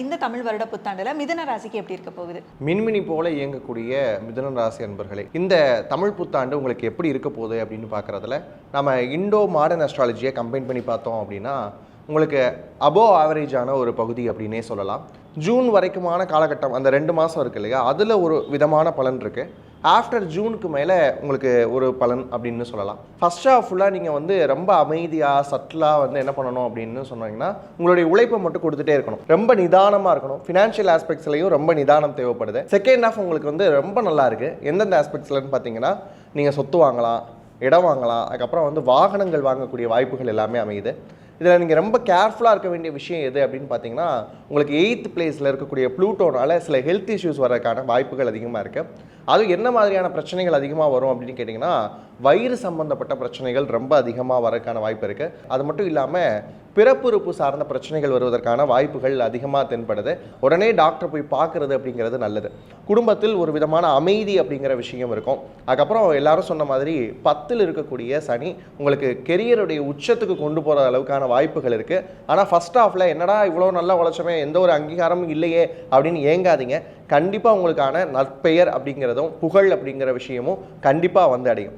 இந்த தமிழ் வருட புத்தாண்டுல மிதுன ராசிக்கு எப்படி இருக்க போகுது? மின்மினி போல இயங்கக்கூடிய மிதுன ராசி அன்பர்களே, இந்த தமிழ் புத்தாண்டு உங்களுக்கு எப்படி இருக்க போகுது அப்படின்னு பார்க்குறதுல நம்ம இண்டோ மாடர்ன் அஸ்ட்ராலஜியை கம்பைன் பண்ணி பார்த்தோம் அப்படின்னா உங்களுக்கு அபோவ் ஆவரேஜான ஒரு பகுதி அப்படின்னே சொல்லலாம். ஜூன் வரைக்குமான காலகட்டம், அந்த 2 மாதம் இருக்குது இல்லையா, அதில் ஒரு விதமான பலன் இருக்குது. ஆஃப்டர் ஜூனுக்கு மேலே உங்களுக்கு ஒரு பலன் அப்படின்னு சொல்லலாம். ஃபர்ஸ்ட் ஆஃப் ஃபுல்லாக நீங்கள் ரொம்ப அமைதியாக சட்டிலாக என்ன பண்ணணும் அப்படின்னு சொன்னீங்கன்னா, உங்களுடைய உழைப்பை மட்டும் கொடுத்துட்டே இருக்கணும். ரொம்ப நிதானமாக இருக்கணும். ஃபினான்ஷியல் ஆஸ்பெக்ட்ஸ்லையும் ரொம்ப நிதானம் தேவைப்படுது. செகண்ட் ஆஃப் உங்களுக்கு ரொம்ப நல்லா இருக்குது. எந்தெந்த ஆஸ்பெக்ட்ஸ்லன்னு பார்த்தீங்கன்னா, நீங்கள் சொத்து வாங்கலாம், இடம் வாங்கலாம், அதுக்கப்புறம் வாகனங்கள் வாங்கக்கூடிய வாய்ப்புகள் எல்லாமே அமையுது. இதில் நீங்கள் ரொம்ப கேர்ஃபுல்லாக இருக்க வேண்டிய விஷயம் எது அப்படின்னு பார்த்தீங்கன்னா, உங்களுக்கு 8th பிளேஸில் இருக்கக்கூடிய ப்ளூட்டோனால் சில ஹெல்த் இஷ்யூஸ் வரதுக்கான வாய்ப்புகள் அதிகமாக இருக்குது. அதுவும் என்ன மாதிரியான பிரச்சனைகள் அதிகமாக வரும் அப்படின்னு கேட்டிங்கன்னா, வயிறு சம்பந்தப்பட்ட பிரச்சனைகள் ரொம்ப அதிகமாக வரதுக்கான வாய்ப்பு இருக்குது. அது மட்டும் இல்லாமல் பிறப்புறுப்பு சார்ந்த பிரச்சனைகள் வருவதற்கான வாய்ப்புகள் அதிகமாக தென்படுது. உடனே டாக்டர் போய் பார்க்குறது அப்படிங்கிறது நல்லது. குடும்பத்தில் ஒரு விதமான அமைதி அப்படிங்கிற விஷயம் இருக்கும். அதுக்கப்புறம் எல்லாரும் சொன்ன மாதிரி 10ல் இருக்கக்கூடிய சனி உங்களுக்கு கெரியருடைய உச்சத்துக்கு கொண்டு போகிற அளவுக்கான வாய்ப்புகள் இருக்குது. ஆனால் ஃபர்ஸ்ட் ஹாஃபில் என்னடா இவ்வளோ நல்லா உழைச்சமே, எந்த ஒரு அங்கீகாரமும் இல்லையே அப்படின்னு ஏங்காதீங்க. கண்டிப்பாக உங்களுக்கான நற்பெயர் அப்படிங்கிறதும் புகழ் அப்படிங்கிற விஷயமும் கண்டிப்பாக அடையும்.